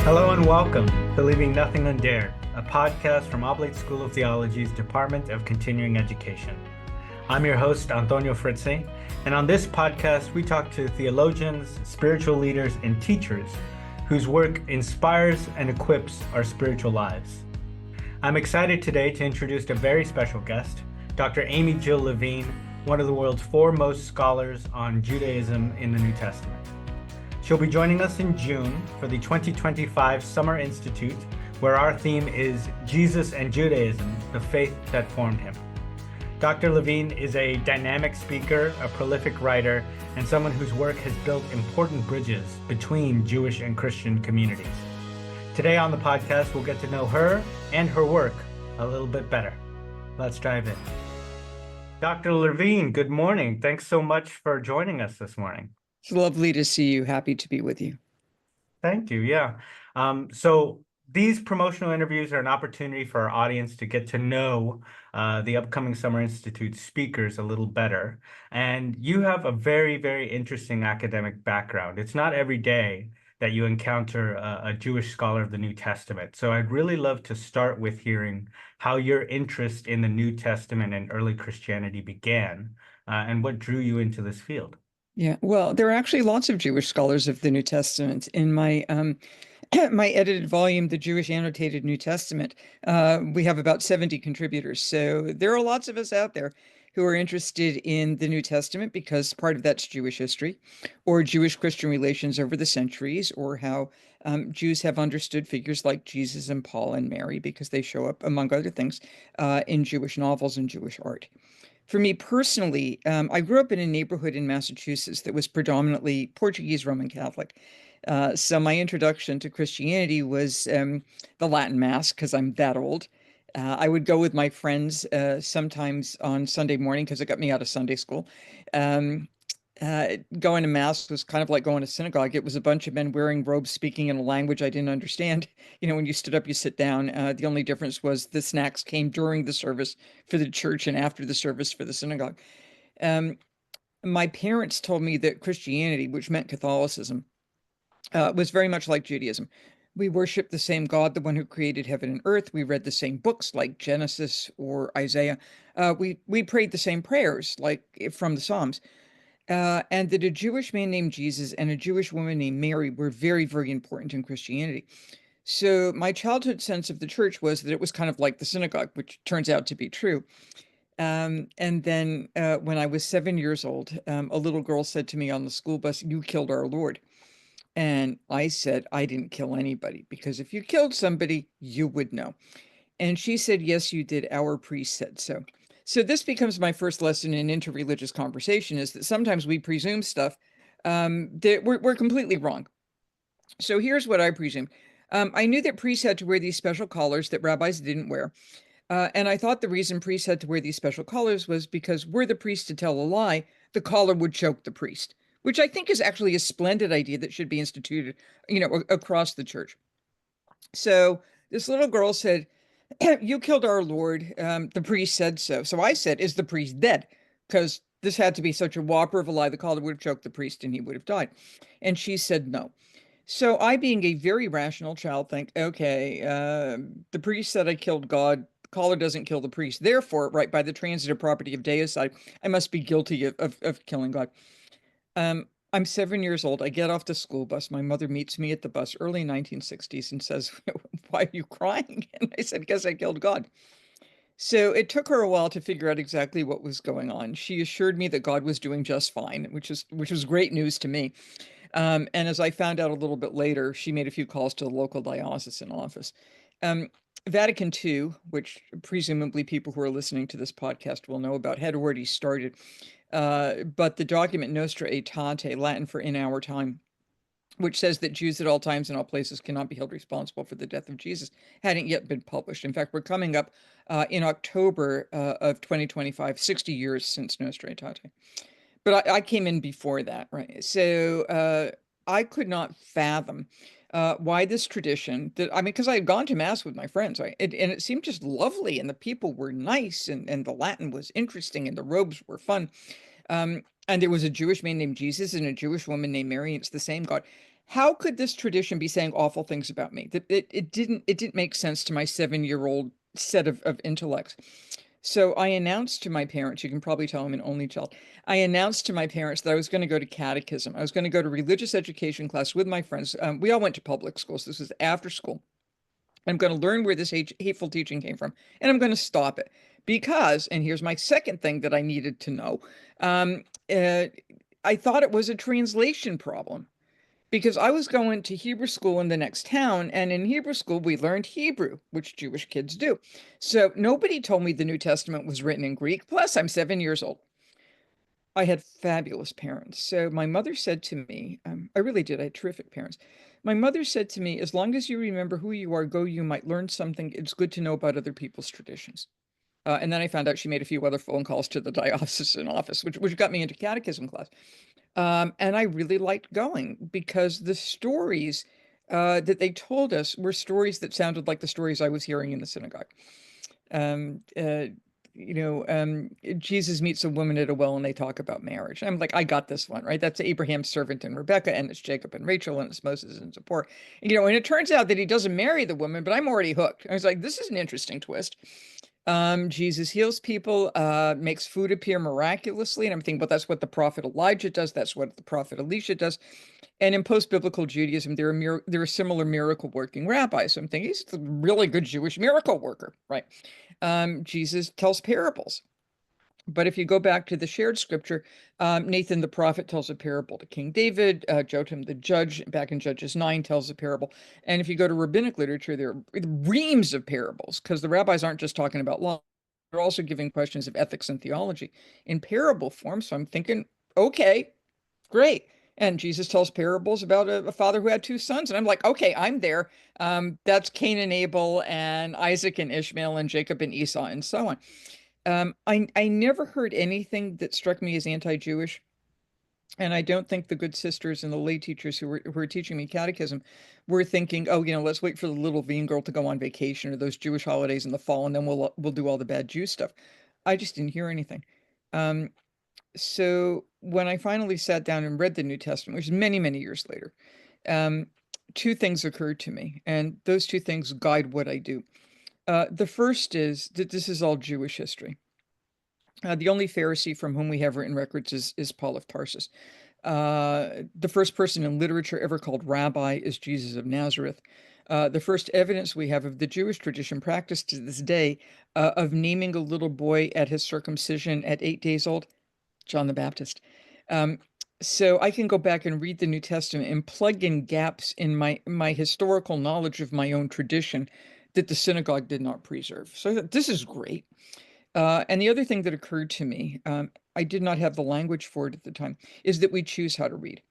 Hello and welcome to Leaving Nothing Undared, a podcast from Oblate School of Theology's Department of Continuing Education. I'm your host, Antonio Fritze, and on this podcast, we talk to theologians, spiritual leaders, and teachers whose work inspires and equips our spiritual lives. I'm excited today to introduce a very special guest, Dr. Amy Jill Levine, one of the world's foremost scholars on Judaism in the New Testament. She'll be joining us in June for the 2025 Summer Institute, where our theme is Jesus and Judaism, the faith that formed him. Dr. Levine is a dynamic speaker, a prolific writer, and someone whose work has built important bridges between Jewish and Christian communities. Today on the podcast, we'll get to know her and her work a little bit better. Let's dive in. Dr. Levine, good morning. Thanks so much for joining us this morning. It's lovely to see you. Happy to be with you. Thank you. Yeah. So these promotional interviews are an opportunity for our audience to get to know the upcoming Summer Institute speakers a little better. And you have a very, very interesting academic background. It's not every day that you encounter a Jewish scholar of the New Testament. So I'd really love to start with hearing how your interest in the New Testament and early Christianity began and what drew you into this field. Yeah, well, there are actually lots of Jewish scholars of the New Testament. In my my edited volume, The Jewish Annotated New Testament, we have about 70 contributors. So there are lots of us out there who are interested in the New Testament because part of that's Jewish history or Jewish-Christian relations over the centuries, or how Jews have understood figures like Jesus and Paul and Mary because they show up, among other things, in Jewish novels and Jewish art. For me personally, I grew up in a neighborhood in Massachusetts that was predominantly Portuguese Roman Catholic. So my introduction to Christianity was the Latin Mass, because I'm that old. I would go with my friends sometimes on Sunday morning because it got me out of Sunday school. Going to Mass was kind of like going to synagogue. It was a bunch of men wearing robes speaking in a language I didn't understand. You know, when you stood up, you sit down. The only difference was the snacks came during the service for the church and after the service for the synagogue. My parents told me that Christianity, which meant Catholicism, was very much like Judaism. We worshiped the same God, the one who created heaven and earth. We read the same books like Genesis or Isaiah. We prayed the same prayers like from the Psalms. And that a Jewish man named Jesus and a Jewish woman named Mary were very, very important in Christianity. So my childhood sense of the church was that it was kind of like the synagogue, which turns out to be true. And then when I was 7 years old, a little girl said to me on the school bus, "You killed our Lord." And I said, "I didn't kill anybody, because if you killed somebody, you would know." And she said, "Yes, you did. Our priest said so." So this becomes my first lesson in interreligious conversation, is that sometimes we presume stuff that we're completely wrong. So here's what I presumed. I knew that priests had to wear these special collars that rabbis didn't wear. And I thought the reason priests had to wear these special collars was because were the priest to tell a lie, the collar would choke the priest, which I think is actually a splendid idea that should be instituted, across the church. So this little girl said, "You killed our Lord. The priest said so." So I said, "Is the priest dead?" Because this had to be such a whopper of a lie. The collar would have choked the priest and he would have died. And she said no. So I, being a very rational child, think, okay, the priest said I killed God. The collar doesn't kill the priest. Therefore, right, by the transitive property of deicide, I must be guilty of killing God. I'm 7 years old. I get off the school bus. My mother meets me at the bus, early 1960s, and says, "Why are you crying?" And I said, "Because I killed God." So it took her a while to figure out exactly what was going on. She assured me that God was doing just fine, which was great news to me. And as I found out a little bit later, she made a few calls to the local diocesan office. Vatican II, which presumably people who are listening to this podcast will know about, had already started. But the document Nostra Aetate, Latin for in our time, which says that Jews at all times and all places cannot be held responsible for the death of Jesus, hadn't yet been published. In fact, we're coming up in October of 2025, 60 years since Nostra Aetate. But I came in before that, right? So I could not fathom why this tradition that, I mean, because I had gone to Mass with my friends, right? And it seemed just lovely, and the people were nice, and the Latin was interesting, and the robes were fun. And there was a Jewish man named Jesus and a Jewish woman named Mary, and it's the same God. how could this tradition be saying awful things about me? That it didn't make sense to my 7-year-old set of intellects. So I announced to my parents, you can probably tell I'm an only child. I announced to my parents that I was going to go to catechism. I was going to go to religious education class with my friends. We all went to public schools. This was after school. I'm going to learn where this hateful teaching came from, and I'm going to stop it because, and here's my second thing that I needed to know. Um, uh, I thought it was a translation problem because I was going to Hebrew school in the next town, and in Hebrew school, we learned Hebrew, which Jewish kids do. So nobody told me the New Testament was written in Greek. Plus, I'm 7 years old. I had fabulous parents. So my mother said to me, I really did. I had terrific parents. My mother said to me, as long as you remember who you are, go, you might learn something. It's good to know about other people's traditions. And then I found out she made a few other phone calls to the diocesan office, which got me into catechism class. And I really liked going because the stories that they told us were stories that sounded like the stories I was hearing in the synagogue. Um, uh, Jesus meets a woman at a well and they talk about marriage. I'm like, I got this one, right? That's Abraham's servant and Rebecca, and it's Jacob and Rachel, and it's Moses and Zipporah. And it turns out that he doesn't marry the woman, but I'm already hooked. I was like, this is an interesting twist. Jesus heals people, makes food appear miraculously. And I'm thinking, well, that's what the prophet Elijah does. That's what the prophet Elisha does. And in post-biblical Judaism, there are similar miracle working rabbis. So I'm thinking he's a really good Jewish miracle worker, right? Jesus tells parables. But if you go back to the shared scripture, Nathan the prophet tells a parable to King David. Jotham the judge, back in Judges 9, tells a parable. And if you go to rabbinic literature, there are reams of parables because the rabbis aren't just talking about law. They're also giving questions of ethics and theology in parable form. So I'm thinking, okay, great. And Jesus tells parables about a father who had two sons. And I'm like, okay, I'm there. That's Cain and Abel and Isaac and Ishmael and Jacob and Esau and so on. I never heard anything that struck me as anti-Jewish. And I don't think the good sisters and the lay teachers who were teaching me catechism were thinking, oh, let's wait for the little Levine girl to go on vacation or those Jewish holidays in the fall, and then we'll do all the bad Jew stuff. I just didn't hear anything. So when I finally sat down and read the New Testament, which is many, many years later, two things occurred to me, and those two things guide what I do. The first is that this is all Jewish history. The only Pharisee from whom we have written records is Paul of Tarsus. The first person in literature ever called rabbi is Jesus of Nazareth. The first evidence we have of the Jewish tradition practiced to this day of naming a little boy at his circumcision at 8 days old, John the Baptist. So I can go back and read the New Testament and plug in gaps in my historical knowledge of my own tradition that the synagogue did not preserve. So this is great. And the other thing that occurred to me, I did not have the language for it at the time, is that we choose how to read.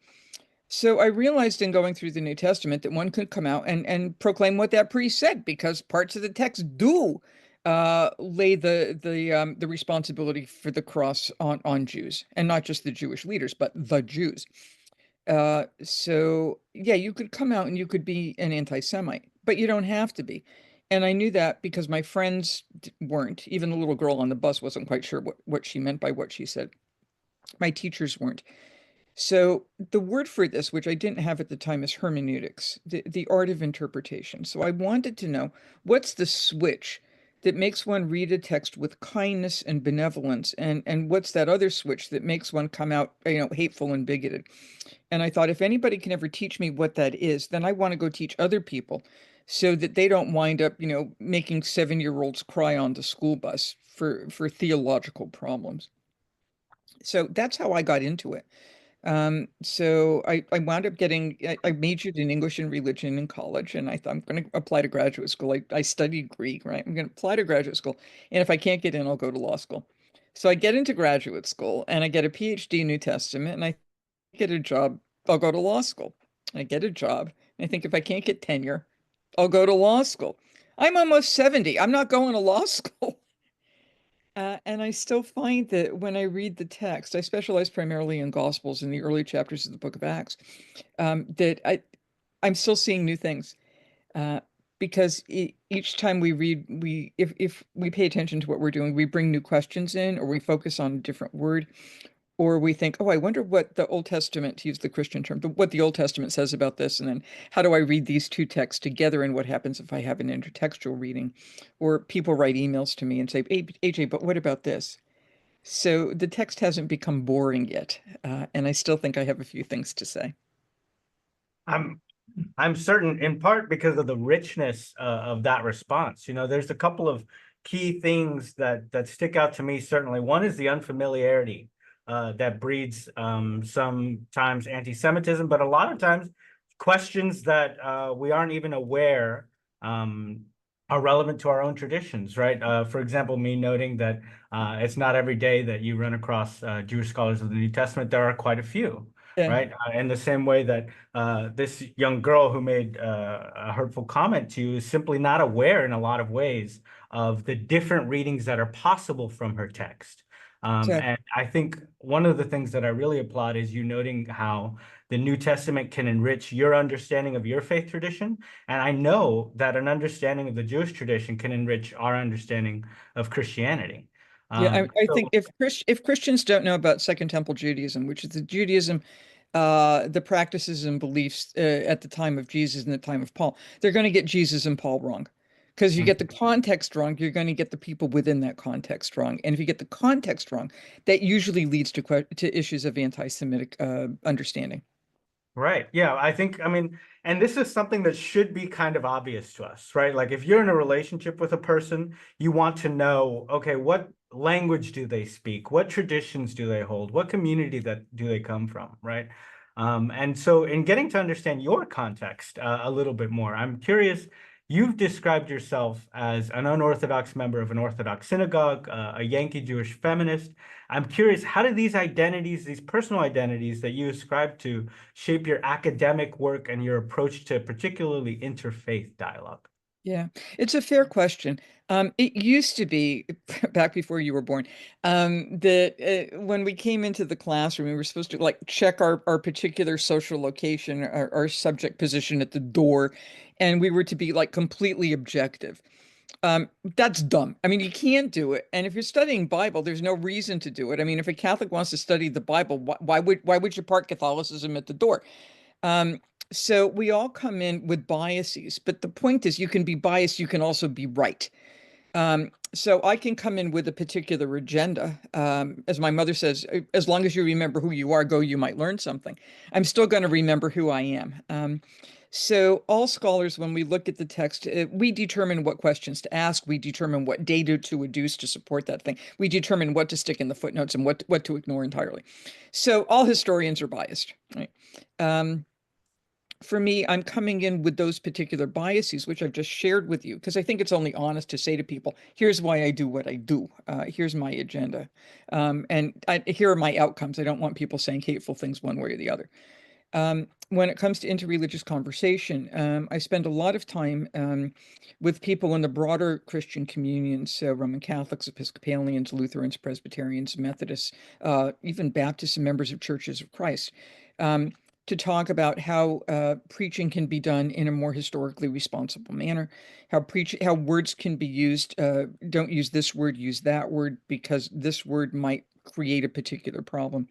So I realized in going through the New Testament that one could come out and proclaim what that priest said, because parts of the text do lay the responsibility for the cross on Jews, and not just the Jewish leaders, but the Jews. So yeah, you could come out and you could be an anti-Semite, but you don't have to be. And I knew that because my friends weren't. Even the little girl on the bus wasn't quite sure what she meant by what she said. My teachers weren't. So the word for this, which I didn't have at the time, is hermeneutics, the art of interpretation. So I wanted to know, what's the switch that makes one read a text with kindness and benevolence, and what's that other switch that makes one come out, hateful and bigoted? And I thought, if anybody can ever teach me what that is, then I want to go teach other people so that they don't wind up, making 7-year-olds cry on the school bus for theological problems. So that's how I got into it. So I wound up I majored in English and religion in college, and I thought I'm going to apply to graduate school. I studied Greek, right? I'm going to apply to graduate school. And if I can't get in, I'll go to law school. So I get into graduate school and I get a PhD in New Testament, and I get a job, I'll go to law school. I get a job. And I think if I can't get tenure, I'll go to law school. I'm almost 70. I'm not going to law school. And I still find that when I read the text, I specialize primarily in Gospels in the early chapters of the book of Acts, that I'm still seeing new things. Because each time we read, if we pay attention to what we're doing, we bring new questions in, or we focus on a different word, Or we think, oh, I wonder what the Old Testament, to use the Christian term, what the Old Testament says about this. And then how do I read these two texts together? And what happens if I have an intertextual reading? Or people write emails to me and say, hey, AJ, but what about this? So the text hasn't become boring yet. And I still think I have a few things to say. I'm I'm certain, in part because of the richness of that response. There's a couple of key things that stick out to me. Certainly, one is the unfamiliarity that breeds sometimes anti-Semitism, but a lot of times questions that we aren't even aware um, are relevant to our own traditions, right? For example, me noting that it's not every day that you run across Jewish scholars of the New Testament. There are quite a few, Yeah. right? In the same way that this young girl who made a hurtful comment to you is simply not aware in a lot of ways of the different readings that are possible from her text. Exactly. And I think one of the things that I really applaud is you noting how the New Testament can enrich your understanding of your faith tradition. And I know that an understanding of the Jewish tradition can enrich our understanding of Christianity. Yeah, I So think if Christians don't know about Second Temple Judaism, which is the Judaism, the practices and beliefs at the time of Jesus and the time of Paul, they're going to get Jesus and Paul wrong. Because if you get the context wrong, you're going to get the people within that context wrong. And if you get the context wrong, that usually leads to issues of anti-Semitic understanding. Right. Yeah. I mean, and this is something that should be kind of obvious to us, right? Like if you're in a relationship with a person, you want to know, okay, what language do they speak? What traditions do they hold? What community that do they come from, right? And so in getting to understand your context a little bit more, I'm curious, you've described yourself as an unorthodox member of an Orthodox synagogue, a Yankee Jewish feminist. I'm curious, how do these identities, these personal identities that you ascribe to, shape your academic work and your approach to particularly interfaith dialogue? Yeah, it's a fair question. It used to be back before you were born, that when we came into the classroom, we were supposed to like check our particular social location, our subject position at the door, and we were to be like completely objective. That's dumb. I mean, you can't do it. And if you're studying Bible, there's no reason to do it. I mean, if a Catholic wants to study the Bible, why would you park Catholicism at the door? Um, so we all come in with biases, but the point is you can be biased, you can also be right. So I can come in with a particular agenda. As my mother says, as long as you remember who you are, go, you might learn something. I'm still going to remember who I am. So all scholars, when we look at the text, we determine what questions to ask. We determine what data to adduce to support that thing. We determine what to stick in the footnotes and what to ignore entirely. So all historians are biased, right? Um, for me, I'm coming in with those particular biases, which I've just shared with you, because I think it's only honest to say to people, here's why I do what I do. Here's my agenda. Here are my outcomes. I don't want people saying hateful things one way or the other. When it comes to interreligious conversation, I spend a lot of time with people in the broader Christian communions, so Roman Catholics, Episcopalians, Lutherans, Presbyterians, Methodists, even Baptists and members of Churches of Christ, um, to talk about how preaching can be done in a more historically responsible manner, how words can be used. Don't use this word, use that word, because this word might create a particular problem.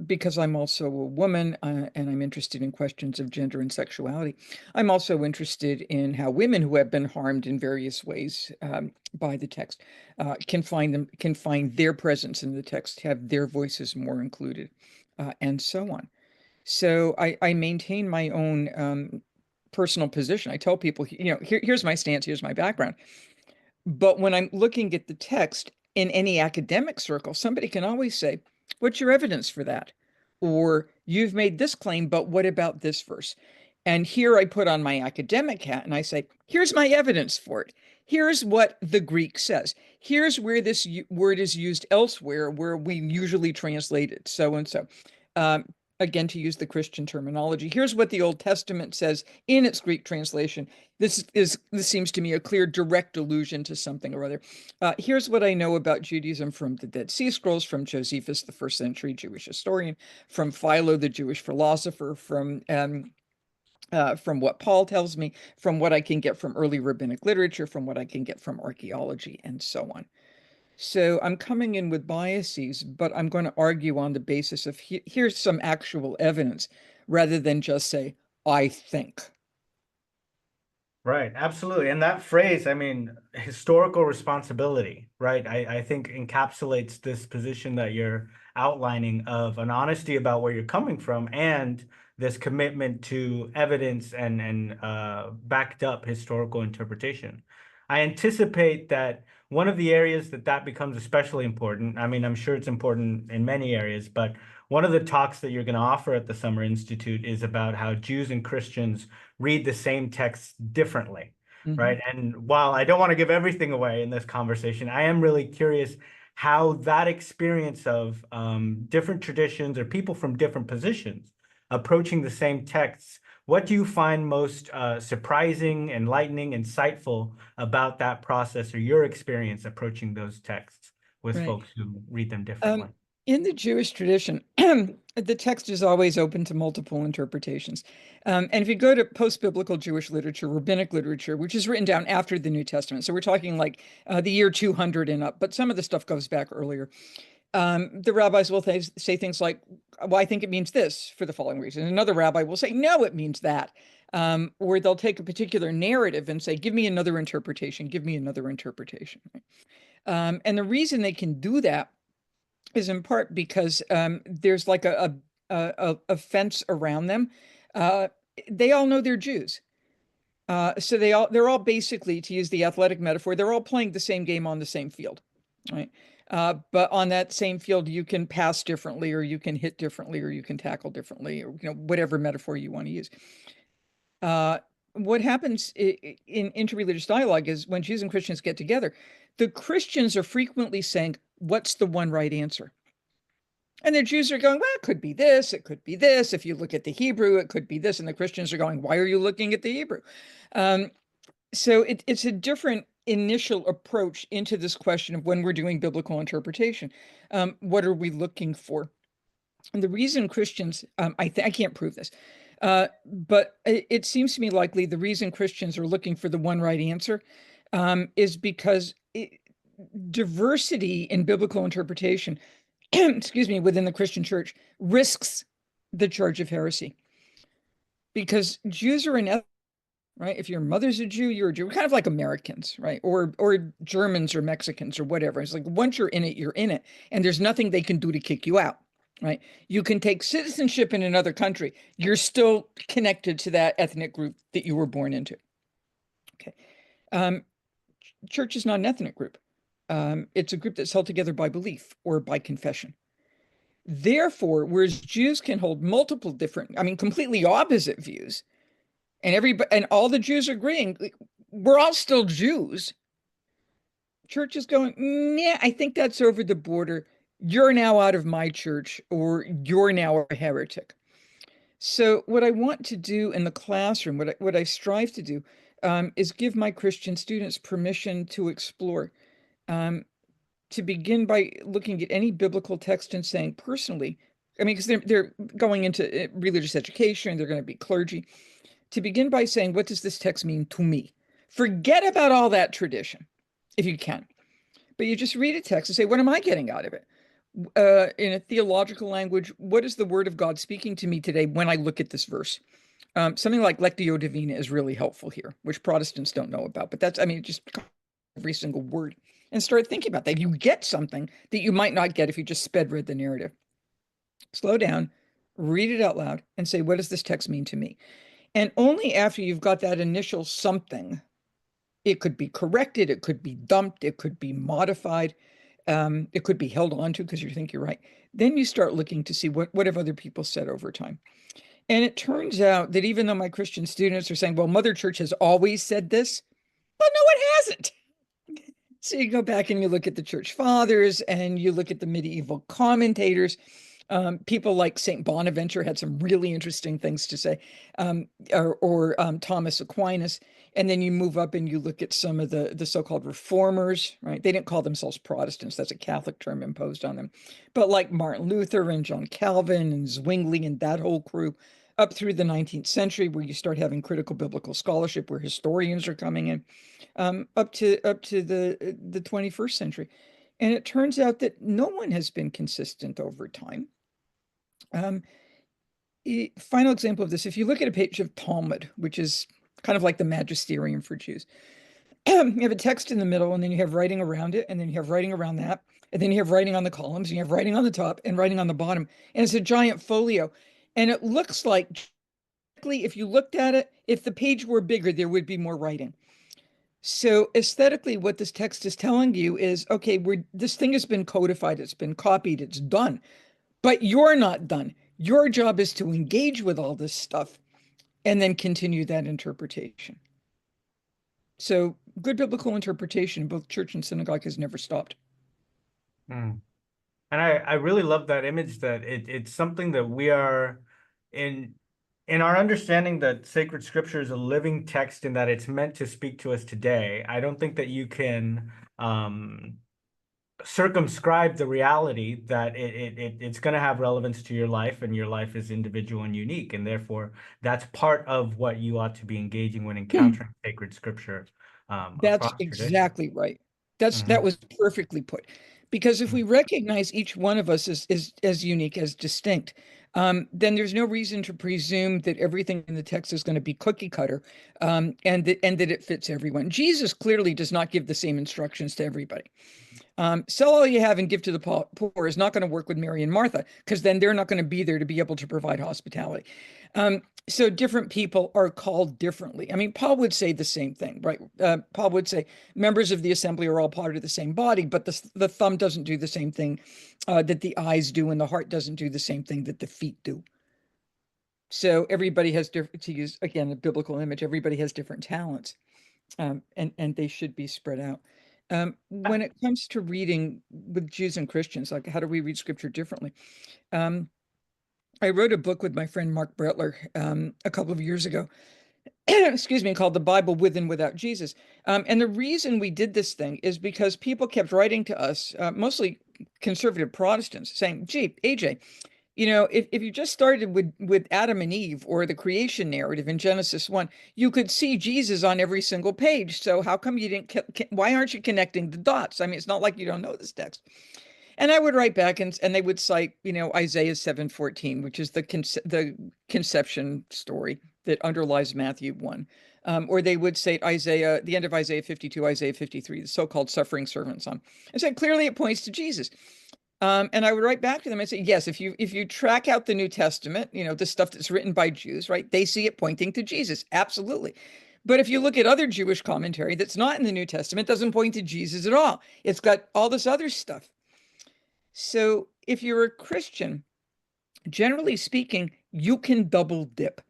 Because I'm also a woman and I'm interested in questions of gender and sexuality. I'm also interested in how women who have been harmed in various ways by the text can find their presence in the text, have their voices more included, and so on. So I maintain my own personal position. I tell people, here's my stance, here's my background. But when I'm looking at the text in any academic circle, somebody can always say, what's your evidence for that? Or you've made this claim, but what about this verse? And here I put on my academic hat and I say, here's my evidence for it. Here's what the Greek says. Here's where this word is used elsewhere, where we usually translate it so and so. Um, Again, to use the Christian terminology, here's what the Old Testament says in its Greek translation. This seems to me a clear, direct allusion to something or other. Here's what I know about Judaism from the Dead Sea Scrolls, from Josephus, the first century Jewish historian, from Philo, the Jewish philosopher, from what Paul tells me, from what I can get from early rabbinic literature, from what I can get from archaeology, and so on. So I'm coming in with biases, but I'm going to argue on the basis of here's some actual evidence rather than just say, I think. Right, absolutely. And that phrase, I mean, historical responsibility, right? I think encapsulates this position that you're outlining of an honesty about where you're coming from and this commitment to evidence and backed up historical interpretation. I anticipate that one of the areas that becomes especially important, I mean, I'm sure it's important in many areas, but one of the talks that you're going to offer at the Summer Institute is about how Jews and Christians read the same text differently, Mhm. right? And while I don't want to give everything away in this conversation, I am really curious how that experience of different traditions or people from different positions approaching the same texts, what do you find most surprising, enlightening, insightful about that process or your experience approaching those texts with Right. folks who read them Um, differently? in the Jewish tradition, the text is always open to multiple interpretations. And if you go to post-biblical Jewish literature, rabbinic literature, which is written down after the New Testament, so we're talking like the year 200 and up, but some of the stuff goes back earlier. The rabbis will say things like, well, I think it means this for the following reason. Another rabbi will say, no, it means that. Or they'll take a particular narrative and say, give me another interpretation, give me another interpretation. And the reason they can do that is in part because there's like a fence around them. Uh, they all know they're Jews. So they're all basically, to use the athletic metaphor, they're all playing the same game on the same field, right? But on that same field, you can pass differently, or you can hit differently, or you can tackle differently, or whatever metaphor you want to use. What happens in interreligious dialogue is when Jews and Christians get together, the Christians are frequently saying, "What's the one right answer?" And the Jews are going, well, it could be this, it could be this. If you look at the Hebrew, it could be this. And the Christians are going, why are you looking at the Hebrew? So it's a different initial approach into this question of when we're doing biblical interpretation. What are we looking for? And the reason Christians, I can't prove this, but it seems to me likely the reason Christians are looking for the one right answer is because diversity in biblical interpretation excuse me, within the Christian church risks the charge of heresy because Jews are an right? If your mother's a Jew, you're a Jew. We're kind of like Americans, right? Or Germans or Mexicans or whatever. It's like once you're in it, and there's nothing they can do to kick you out, right? You can take citizenship in another country. You're still connected to that ethnic group that you were born into. Okay. Um, Church is not an ethnic group. It's a group that's held together by belief or by confession. Therefore, whereas Jews can hold multiple different, I mean, completely opposite views, and all the Jews are agreeing, we're all still Jews. Church is going, yeah, I think that's over the border. You're now out of my church, or you're now a heretic. So, what I want to do in the classroom, what I strive to do, is give my Christian students permission to explore. Um, to begin by looking at any biblical text and saying personally, I mean, because they're going into religious education, they're going to be clergy, to begin by saying, what does this text mean to me? Forget about all that tradition, if you can. But you just read a text and say, what am I getting out of it? In a theological language, what is the word of God speaking to me today when I look at this verse? Something like Lectio Divina is really helpful here, which Protestants don't know about. But that's, I mean, just every single word and start thinking about that. You get something that you might not get if you just sped read the narrative. Slow down, read it out loud, and say, what does this text mean to me? And only after you've got that initial something, it could be corrected, it could be dumped, it could be modified, it could be held onto because you think you're right. Then you start looking to see what have other people said over time. And it turns out that even though my Christian students are saying, well, Mother Church has always said this, well, no, it hasn't. So you go back and you look at the church fathers and you look at the medieval commentators. People like St. Bonaventure had some really interesting things to say, or Thomas Aquinas. And then you move up and you look at some of the so-called reformers, right? They didn't call themselves Protestants. That's a Catholic term imposed on them. But like Martin Luther and John Calvin and Zwingli and that whole crew, up through the 19th century, where you start having critical biblical scholarship, where historians are coming in, up to the 21st century. And it turns out that no one has been consistent over time. Final example of this, if you look at a page of Talmud, which is kind of like the magisterium for Jews, you have a text in the middle, and then you have writing around it, and then you have writing around that, and then you have writing on the columns, and you have writing on the top and writing on the bottom. And it's a giant folio. And it looks like, if you looked at it, if the page were bigger, there would be more writing. So aesthetically, what this text is telling you is, okay, this thing has been codified, it's been copied, it's done, but you're not done. Your job is to engage with all this stuff and then continue that interpretation. So good biblical interpretation, both church and synagogue, has never stopped. Mm. And I really love that image, that it's something that we are in our understanding that sacred scripture is a living text and that it's meant to speak to us today. I don't think that you can circumscribe the reality that it's going to have relevance to your life, and your life is individual and unique, and therefore that's part of what you ought to be engaging when encountering sacred scripture That's across tradition. exactly right. That was perfectly put. Because if we recognize each one of us as unique, as distinct, then there's no reason to presume that everything in the text is going to be cookie cutter, and that it fits everyone. Jesus clearly does not give the same instructions to everybody. Sell all you have and give to the poor is not going to work with Mary and Martha, because then they're not going to be there to be able to provide hospitality. So different people are called differently. I mean, Paul would say the same thing, right? Paul would say members of the assembly are all part of the same body, but the thumb doesn't do the same thing that the eyes do, and the heart doesn't do the same thing that the feet do. So everybody has different, to use again a biblical image, everybody has different talents, and they should be spread out. When it comes to reading with Jews and Christians, like how do we read scripture differently? I wrote a book with my friend Mark Bretler a couple of years ago, excuse me, called The Bible With and Without Jesus. And the reason we did this thing is because people kept writing to us, mostly conservative Protestants, saying, gee, AJ, if you just started with Adam and Eve, or the creation narrative in Genesis 1, you could see Jesus on every single page. So how come you didn't, why aren't you connecting the dots? I mean, it's not like you don't know this text. And I would write back, and they would cite, Isaiah 7:14, which is the conception story that underlies Matthew 1. Or they would say the end of Isaiah 52, Isaiah 53, the so-called suffering servant song. And said, clearly it points to Jesus. And I would write back to them and say, yes, if you track out the New Testament, the stuff that's written by Jews, right, they see it pointing to Jesus. Absolutely. But if you look at other Jewish commentary that's not in the New Testament, it doesn't point to Jesus at all. It's got all this other stuff. So if you're a Christian, generally speaking, you can double dip.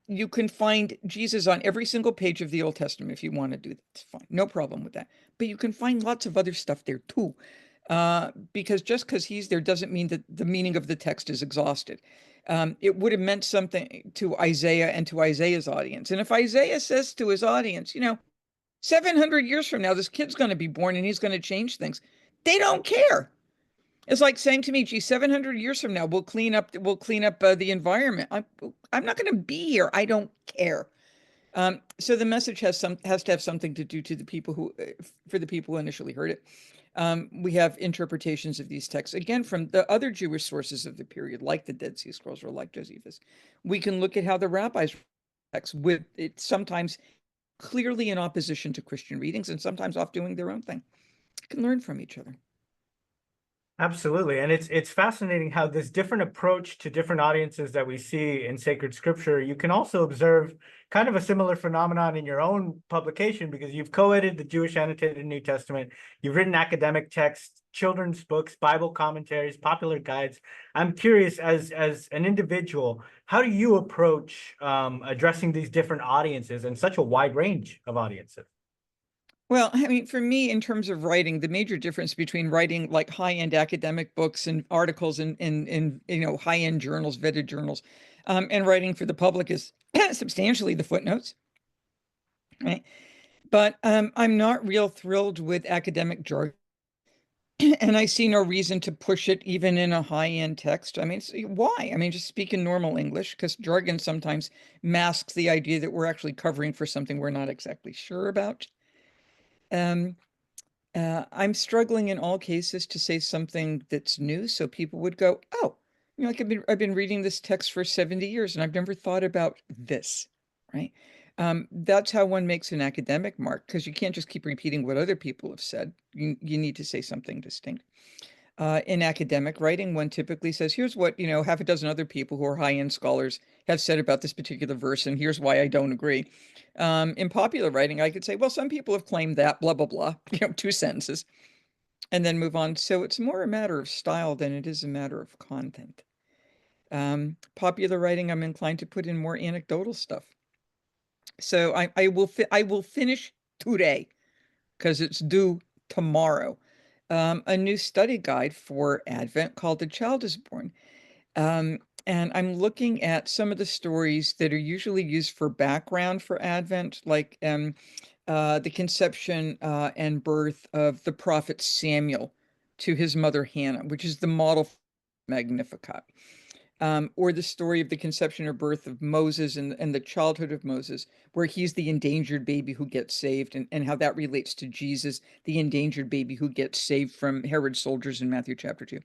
You can find Jesus on every single page of the Old Testament if you want to do that. It's fine. No problem with that. But you can find lots of other stuff there too. Because just because he's there doesn't mean that the meaning of the text is exhausted. It would have meant something to Isaiah and to Isaiah's audience. And if Isaiah says to his audience, 700 years from now, this kid's going to be born and he's going to change things, they don't care. It's like saying to me, gee, 700 years from now, we'll clean up the environment. I'm not going to be here. I don't care. So the message has to have something to do to the people for the people who initially heard it. We have interpretations of these texts, again, from the other Jewish sources of the period, like the Dead Sea Scrolls or like Josephus. We can look at how the rabbis text, with it sometimes clearly in opposition to Christian readings and sometimes off doing their own thing. We can learn from each other. Absolutely. And it's fascinating how this different approach to different audiences that we see in sacred scripture, you can also observe kind of a similar phenomenon in your own publication, because you've co-edited the Jewish Annotated New Testament, you've written academic texts, children's books, Bible commentaries, popular guides. I'm curious, as an individual, how do you approach addressing these different audiences and such a wide range of audiences? Well, I mean, for me, in terms of writing, the major difference between writing like high-end academic books and articles in high-end journals, vetted journals, and writing for the public is substantially the footnotes, right? But I'm not real thrilled with academic jargon, and I see no reason to push it even in a high-end text. I mean, why? I mean, just speak in normal English, because jargon sometimes masks the idea that we're actually covering for something we're not exactly sure about. I'm struggling in all cases to say something that's new, so people would go, "Oh, like I've been reading this text for 70 years, and I've never thought about this." Right? That's how one makes an academic mark, because you can't just keep repeating what other people have said. You need to say something distinct. In academic writing, one typically says, "Here's what, half a dozen other people who are high-end scholars have said about this particular verse, and here's why I don't agree." In popular writing, I could say, "Well, some people have claimed that, blah, blah, blah," 2 sentences, and then move on. So it's more a matter of style than it is a matter of content. Popular writing, I'm inclined to put in more anecdotal stuff. So I will finish today because it's due tomorrow. A new study guide for Advent called "The Child is Born." Um, and I'm looking at some of the stories that are usually used for background for Advent, like the conception and birth of the prophet Samuel to his mother Hannah, which is the model for Magnificat, or the story of the conception or birth of Moses and the childhood of Moses, where he's the endangered baby who gets saved, and how that relates to Jesus, the endangered baby who gets saved from Herod's soldiers in Matthew chapter 2.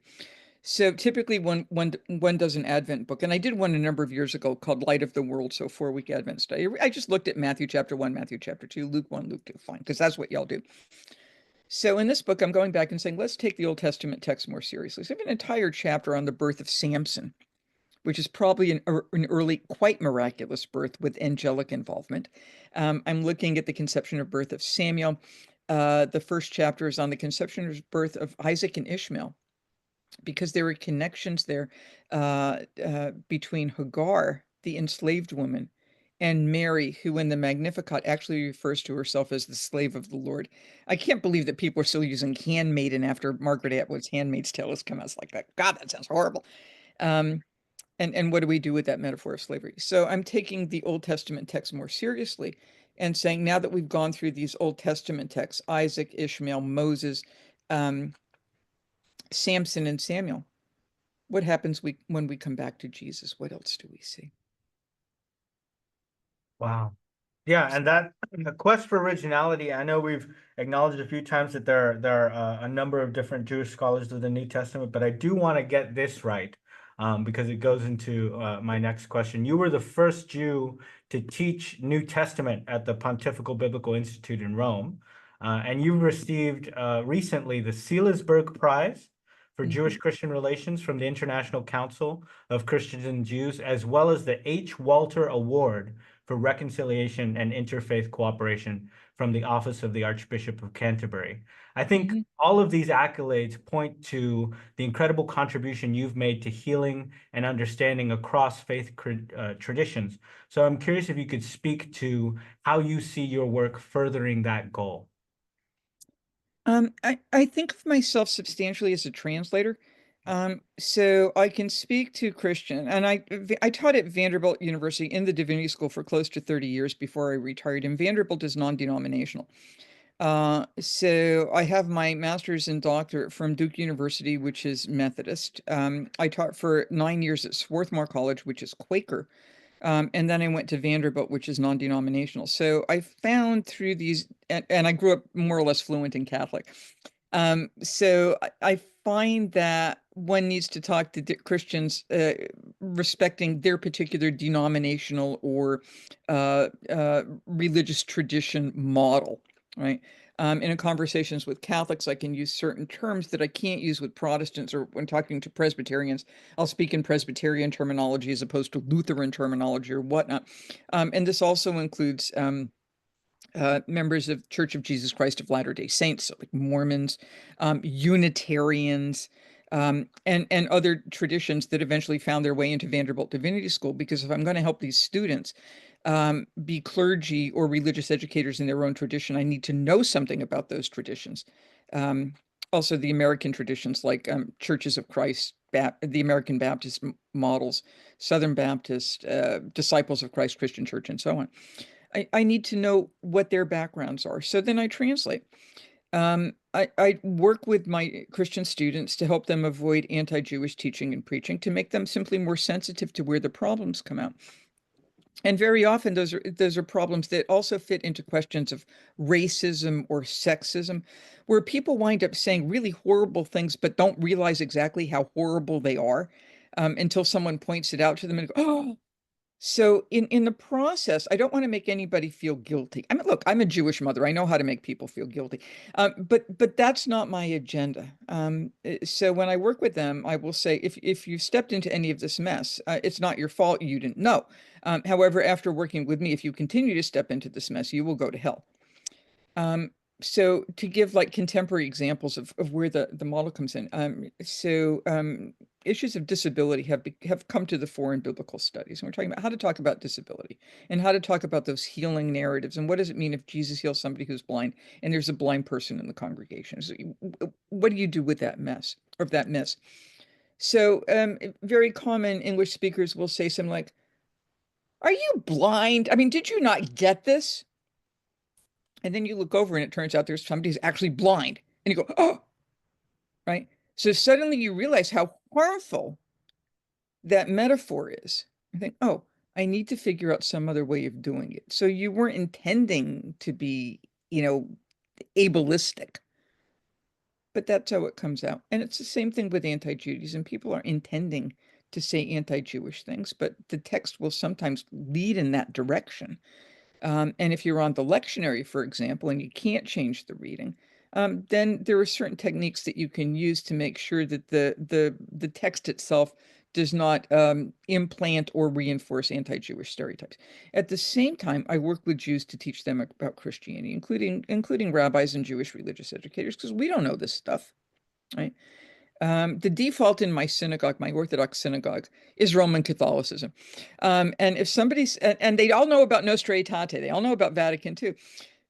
So typically one does an Advent book, and I did one a number of years ago called Light of the World, so 4-week Advent study. I just looked at Matthew chapter 1, Matthew chapter 2, Luke 1, Luke 2, fine, because that's what y'all do. So in this book, I'm going back and saying, let's take the Old Testament text more seriously. So I have an entire chapter on the birth of Samson, which is probably an early, quite miraculous birth with angelic involvement. I'm looking at the conception or birth of Samuel. The first chapter is on the conception or birth of Isaac and Ishmael, because there are connections there between Hagar, the enslaved woman, and Mary, who in the Magnificat actually refers to herself as the slave of the Lord. I can't believe that people are still using handmaiden after Margaret Atwood's Handmaid's Tale has come out. It's like that. God, that sounds horrible. Um, and what do we do with that metaphor of slavery? So I'm taking the Old Testament text more seriously and saying, now that we've gone through these Old Testament texts, Isaac, Ishmael, Moses, um, Samson, and Samuel, what happens when we come back to Jesus? What else do we see? Wow. Yeah, and that the quest for originality, I know we've acknowledged a few times that there are a number of different Jewish scholars of the New Testament, but I do want to get this right, because it goes into my next question. You were the first Jew to teach New Testament at the Pontifical Biblical Institute in Rome, and you received recently the Seelisberg Prize for Mm-hmm. Jewish-Christian Relations from the International Council of Christians and Jews, as well as the H. Walter Award for Reconciliation and Interfaith Cooperation from the Office of the Archbishop of Canterbury. I think Mm-hmm. all of these accolades point to the incredible contribution you've made to healing and understanding across faith traditions. So I'm curious if you could speak to how you see your work furthering that goal. I think of myself substantially as a translator. So I can speak to Christian, and I taught at Vanderbilt University in the Divinity School for close to 30 years before I retired, and Vanderbilt is non-denominational. So I have my master's and doctorate from Duke University, which is Methodist. I taught for 9 years at Swarthmore College, which is Quaker. And then I went to Vanderbilt, which is non-denominational. So I found through these, and I grew up more or less fluent in Catholic. So I find that one needs to talk to Christians respecting their particular denominational or religious tradition model, right? In conversations with Catholics, I can use certain terms that I can't use with Protestants, or when talking to Presbyterians, I'll speak in Presbyterian terminology as opposed to Lutheran terminology or whatnot. And this also includes members of Church of Jesus Christ of Latter-day Saints, so like Mormons, Unitarians, and other traditions that eventually found their way into Vanderbilt Divinity School. Because if I'm going to help these students be clergy or religious educators in their own tradition, I need to know something about those traditions. Um, Also, the American traditions like Churches of Christ, the American Baptist models, Southern Baptist, Disciples of Christ Christian Church, and so on. I need to know what their backgrounds are. So then I translate. I work with my Christian students to help them avoid anti-Jewish teaching and preaching, to make them simply more sensitive to where the problems come out. And very often those are problems that also fit into questions of racism or sexism, where people wind up saying really horrible things, but don't realize exactly how horrible they are until someone points it out to them and go, oh. So in the process, I don't want to make anybody feel guilty. I mean, look, I'm a Jewish mother. I know how to make people feel guilty, but that's not my agenda. So when I work with them, I will say, if you stepped into any of this mess, it's not your fault. You didn't know. However, after working with me, if you continue to step into this mess, you will go to hell. Um, so to give like contemporary examples of where the model comes in. Issues of disability have come to the fore in biblical studies. And we're talking about how to talk about disability and how to talk about those healing narratives. And what does it mean if Jesus heals somebody who's blind and there's a blind person in the congregation? So what do you do with that mess or that miss? So very common English speakers will say something like, are you blind? I mean, did you not get this? And then you look over and it turns out there's somebody who's actually blind. And you go, oh, right? So suddenly you realize how harmful that metaphor is. I think, oh, I need to figure out some other way of doing it. So you weren't intending to be, ableistic, but that's how it comes out. And it's the same thing with anti-Judaism. People are intending to say anti-Jewish things, but the text will sometimes lead in that direction. And if you're on the lectionary, for example, and you can't change the reading, then there are certain techniques that you can use to make sure that the text itself does not implant or reinforce anti-Jewish stereotypes. At the same time, I work with Jews to teach them about Christianity, including rabbis and Jewish religious educators, because we don't know this stuff, right? The default in my synagogue, my Orthodox synagogue, is Roman Catholicism. And if somebody's, and they all know about Nostra Aetate, they all know about Vatican II.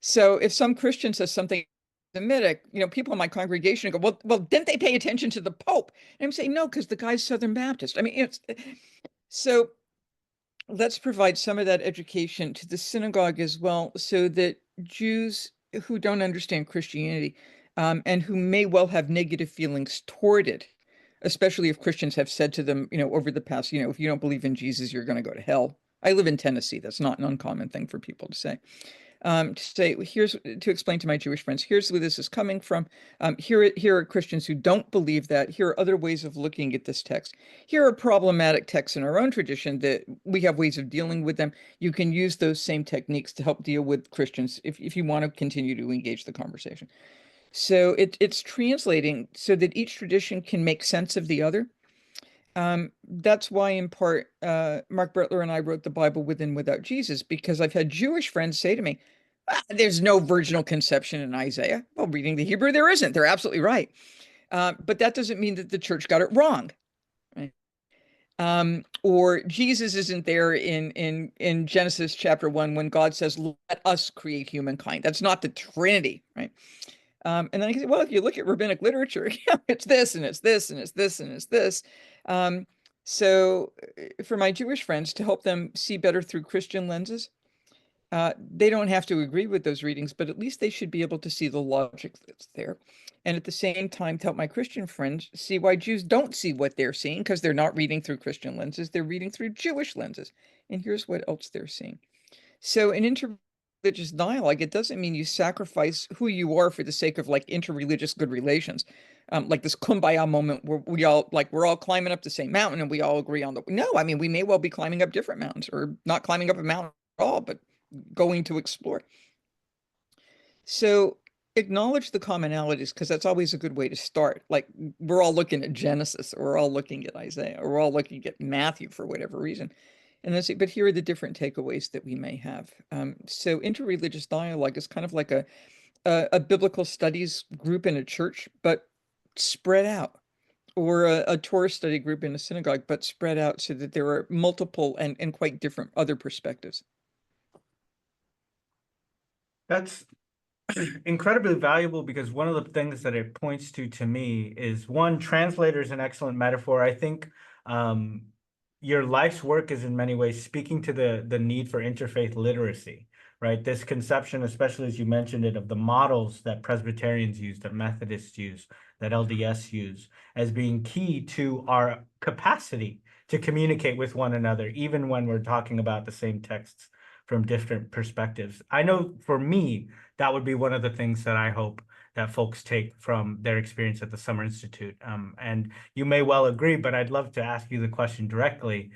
So if some Christian says something Semitic, people in my congregation go, well, didn't they pay attention to the Pope? And I'm saying, no, because the guy's Southern Baptist. I mean, so let's provide some of that education to the synagogue as well, so that Jews who don't understand Christianity and who may well have negative feelings toward it, especially if Christians have said to them, over the past, if you don't believe in Jesus, you're going to go to hell. I live in Tennessee. That's not an uncommon thing for people to say. To say, to explain to my Jewish friends, here's where this is coming from. Here are Christians who don't believe that. Here are other ways of looking at this text. Here are problematic texts in our own tradition that we have ways of dealing with them. You can use those same techniques to help deal with Christians if you want to continue to engage the conversation. So it's translating so that each tradition can make sense of the other. That's why, in part, Mark Butler and I wrote the Bible With and Without Jesus, because I've had Jewish friends say to me, there's no virginal conception in Isaiah. Well, reading the Hebrew, there isn't. They're absolutely right. But that doesn't mean that the church got it wrong. Right? Or Jesus isn't there in Genesis chapter 1 when God says, let us create humankind. That's not the Trinity, right? And then I can say, well, if you look at rabbinic literature, it's this and it's this and it's this and it's this. So for my Jewish friends, to help them see better through Christian lenses, they don't have to agree with those readings, but at least they should be able to see the logic that's there. And at the same time, to help my Christian friends see why Jews don't see what they're seeing, because they're not reading through Christian lenses, they're reading through Jewish lenses. And here's what else they're seeing. So an interreligious dialogue, it doesn't mean you sacrifice who you are for the sake of like interreligious good relations. Like this kumbaya moment where we're all climbing up the same mountain and we all agree on no, I mean, we may well be climbing up different mountains or not climbing up a mountain at all, but going to explore. So acknowledge the commonalities, because that's always a good way to start. Like we're all looking at Genesis, or we're all looking at Isaiah, or we're all looking at Matthew for whatever reason. And then say, but here are the different takeaways that we may have. So interreligious dialogue is kind of like a biblical studies group in a church, but spread out, or a Torah study group in a synagogue, but spread out so that there are multiple and quite different other perspectives. That's incredibly valuable, because one of the things that it points to me is, one, translator is an excellent metaphor. I think your life's work is in many ways speaking to the need for interfaith literacy, right? This conception, especially as you mentioned it, of the models that Presbyterians use, that Methodists use, that LDS use, as being key to our capacity to communicate with one another, even when we're talking about the same texts from different perspectives. I know for me, that would be one of the things that I hope that folks take from their experience at the Summer Institute. And you may well agree, but I'd love to ask you the question directly.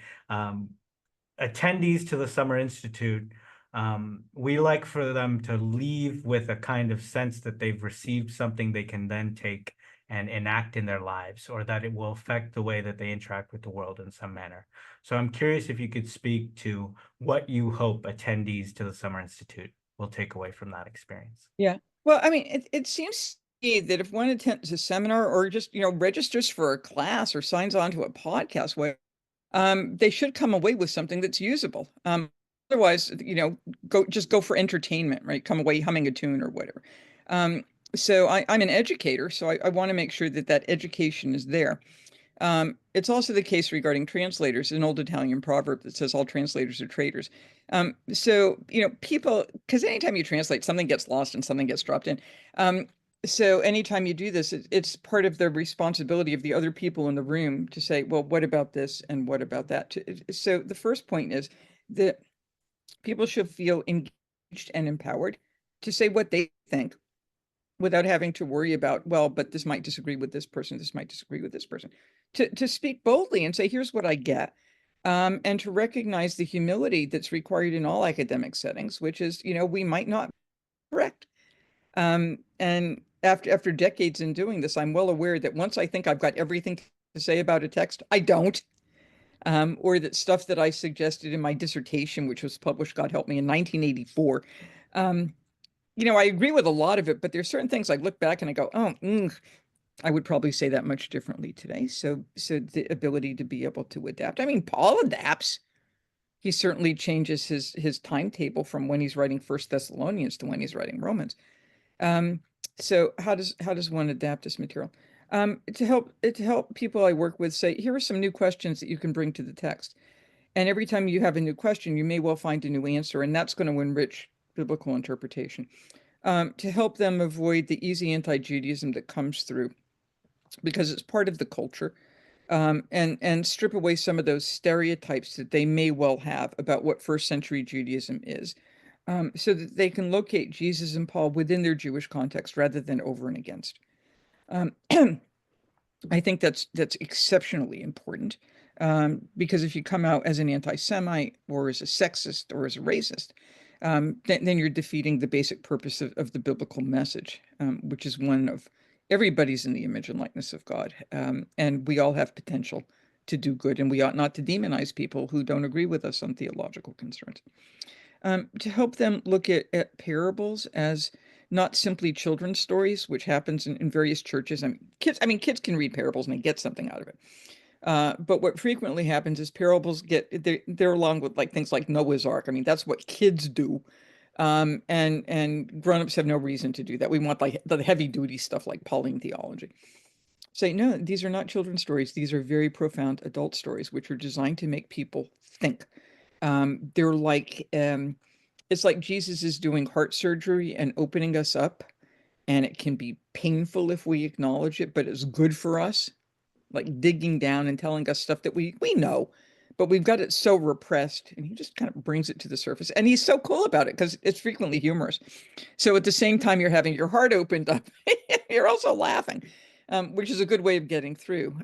Attendees to the Summer Institute, we like for them to leave with a kind of sense that they've received something they can then take and enact in their lives, or that it will affect the way that they interact with the world in some manner. So I'm curious if you could speak to what you hope attendees to the Summer Institute will take away from that experience. Yeah. Well, I mean, it seems to me that if one attends a seminar or just, registers for a class or signs on to a podcast, they should come away with something that's usable. Otherwise, go for entertainment, right? Come away humming a tune or whatever. So I'm an educator, so I want to make sure that that education is there. It's also the case regarding translators, an old Italian proverb that says all translators are traitors. So, people, because anytime you translate, something gets lost and something gets dropped in. So anytime you do this, it's part of the responsibility of the other people in the room to say, well, what about this and what about that? So the first point is that people should feel engaged and empowered to say what they think without having to worry about, well, but this might disagree with this person, this might disagree with this person. To speak boldly and say, here's what I get. And to recognize the humility that's required in all academic settings, which is, we might not be correct. And after decades in doing this, I'm well aware that once I think I've got everything to say about a text, I don't. Or that stuff that I suggested in my dissertation, which was published, God help me, in 1984. I agree with a lot of it, but there's certain things I look back and I go, oh, I would probably say that much differently today. So the ability to be able to adapt. I mean, Paul adapts. He certainly changes his timetable from when he's writing First Thessalonians to when he's writing Romans. So how does one adapt this material? To help people I work with say, here are some new questions that you can bring to the text. And every time you have a new question, you may well find a new answer, and that's going to enrich biblical interpretation. To help them avoid the easy anti-Judaism that comes through, because it's part of the culture, and strip away some of those stereotypes that they may well have about what first century Judaism is, so that they can locate Jesus and Paul within their Jewish context rather than over and against. I think that's exceptionally important, because if you come out as an anti-Semite or as a sexist or as a racist, then you're defeating the basic purpose of the biblical message, which is one of everybody's in the image and likeness of God, and we all have potential to do good, and we ought not to demonize people who don't agree with us on theological concerns. To help them look at parables as not simply children's stories, which happens in various churches. Kids can read parables and they get something out of it. But what frequently happens is parables they're along with things like Noah's Ark. That's what kids do. And grown-ups have no reason to do that. We want the heavy duty stuff like Pauline theology. Say, no, these are not children's stories. These are very profound adult stories, which are designed to make people think. They're like, it's like Jesus is doing heart surgery and opening us up, and it can be painful if we acknowledge it, but it's good for us, like digging down and telling us stuff that we know, but we've got it so repressed, and he just kind of brings it to the surface. And he's so cool about it because it's frequently humorous. So at the same time you're having your heart opened up, you're also laughing, which is a good way of getting through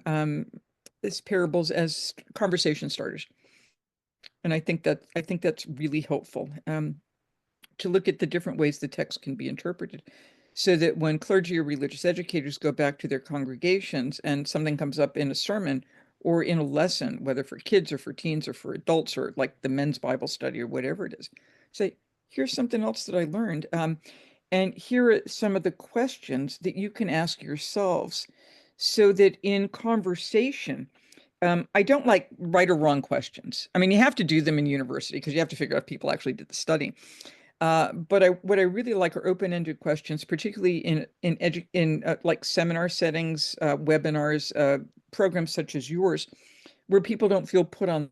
these parables as conversation starters. And I think that's really helpful, to look at the different ways the text can be interpreted, so that when clergy or religious educators go back to their congregations and something comes up in a sermon or in a lesson, whether for kids or for teens or for adults, or like the men's Bible study or whatever it is, say, here's something else that I learned. And here are some of the questions that you can ask yourselves, so that in conversation, I don't like right or wrong questions. You have to do them in university because you have to figure out if people actually did the study. But what I really like are open-ended questions, particularly in like seminar settings, webinars, programs such as yours, where people don't feel put on.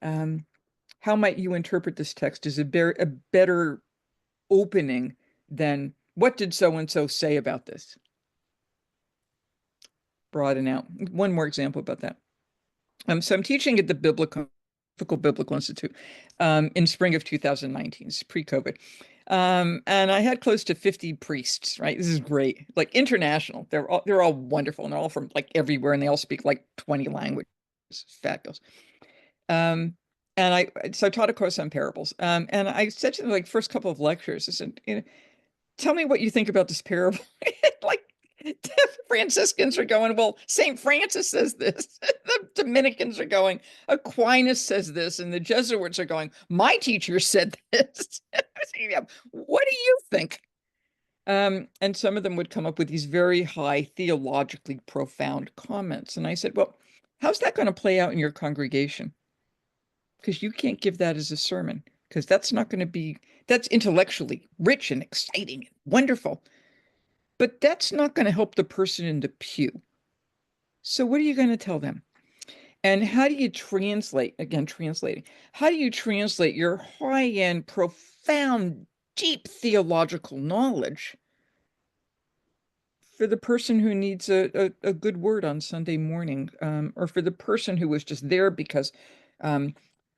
How might you interpret this text is a better opening than what did so-and-so say about this? Broaden out. One more example about that. So I'm teaching at the Biblical Institute in spring of 2019, it's pre-COVID. And I had close to 50 priests, right? This is great, like international. They're all wonderful, and they're all from like everywhere, and they all speak like 20 languages. It's fabulous. And I taught a course on parables. And I said to them, like, first couple of lectures, I said, tell me what you think about this parable. Like, Franciscans are going, well, St. Francis says this. The Dominicans are going, Aquinas says this. And the Jesuits are going, my teacher said this. What do you think? And some of them would come up with these very high, theologically profound comments. And I said, well, how's that going to play out in your congregation? Because you can't give that as a sermon, because that's not going to be, that's intellectually rich and exciting and wonderful. But that's not going to help the person in the pew. So what are you going to tell them? And how do you translate, again, translating, how do you translate your high-end, profound, deep theological knowledge for the person who needs a good word on Sunday morning, or for the person who was just there because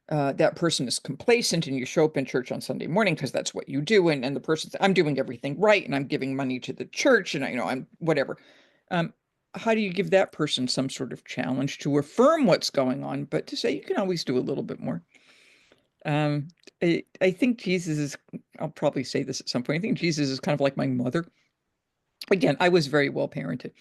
that person is complacent and you show up in church on Sunday morning because that's what you do. And the person, I'm doing everything right and I'm giving money to the church and I'm whatever. How do you give that person some sort of challenge to affirm what's going on, but to say you can always do a little bit more? I think Jesus is, I'll probably say this at some point, I think Jesus is kind of like my mother. Again, I was very well parented.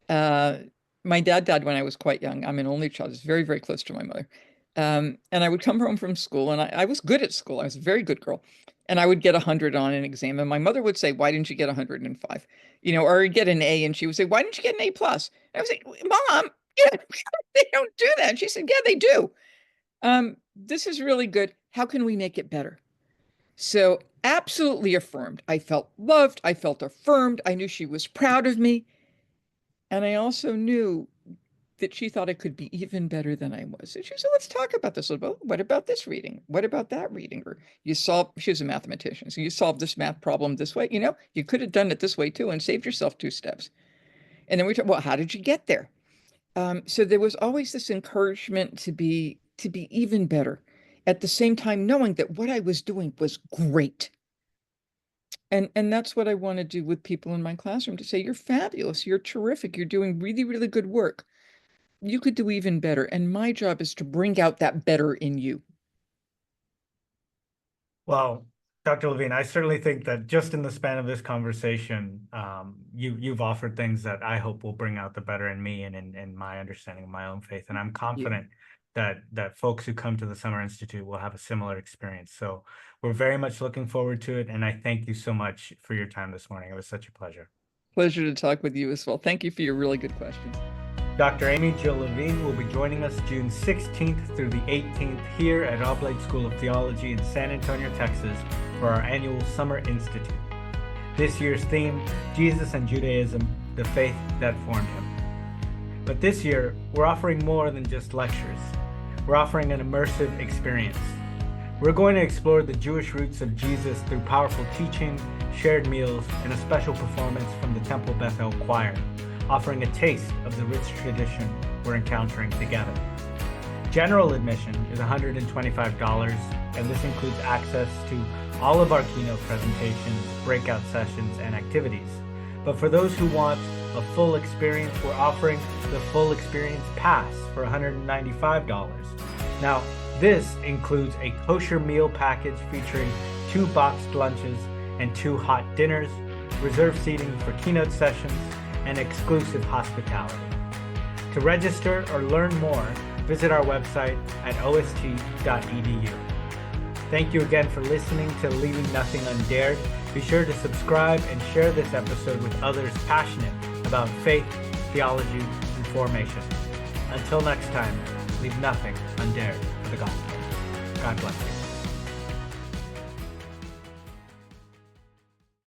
My dad died when I was quite young. I'm an only child. I was very, very close to my mother. And I would come home from school, and I was good at school. I was a very good girl. And I would get 100 on an exam. And my mother would say, why didn't you get 105? Or I'd get an A, and she would say, why didn't you get an A plus? And I was like, Mom, they don't do that. And she said, yeah, they do. This is really good. How can we make it better? So absolutely affirmed. I felt loved. I felt affirmed. I knew she was proud of me. And I also knew that she thought I could be even better than I was. And she said, let's talk about this a little bit. What about this reading? What about that reading? Or she was a mathematician. So you solved this math problem this way. You could have done it this way too and saved yourself 2 steps. And then we talked, well, how did you get there? So there was always this encouragement to be even better, at the same time knowing that what I was doing was great. And that's what I want to do with people in my classroom, to say, you're fabulous, you're terrific, you're doing really, really good work. You could do even better. And my job is to bring out that better in you. Well, Dr. Levine, I certainly think that just in the span of this conversation, you've offered things that I hope will bring out the better in me and in my understanding of my own faith. And I'm confident that folks who come to the Summer Institute will have a similar experience. So we're very much looking forward to it. And I thank you so much for your time this morning. It was such a pleasure. Pleasure to talk with you as well. Thank you for your really good questions. Dr. Amy Jill Levine will be joining us June 16th through the 18th here at Oblate School of Theology in San Antonio, Texas, for our annual Summer Institute. This year's theme, Jesus and Judaism, the faith that formed him. But this year, we're offering more than just lectures. We're offering an immersive experience. We're going to explore the Jewish roots of Jesus through powerful teaching, shared meals, and a special performance from the Temple Bethel Choir, offering a taste of the rich tradition we're encountering together. General admission is $125, and this includes access to all of our keynote presentations, breakout sessions, and activities. But for those who want a full experience, we're offering the Full Experience Pass for $195. Now, this includes a kosher meal package featuring 2 boxed lunches and 2 hot dinners, reserved seating for keynote sessions, and exclusive hospitality. To register or learn more, visit our website at ost.edu. Thank you again for listening to Leaving Nothing Undared. Be sure to subscribe and share this episode with others passionate about faith, theology, and formation. Until next time, leave nothing undared for the gospel. God bless you.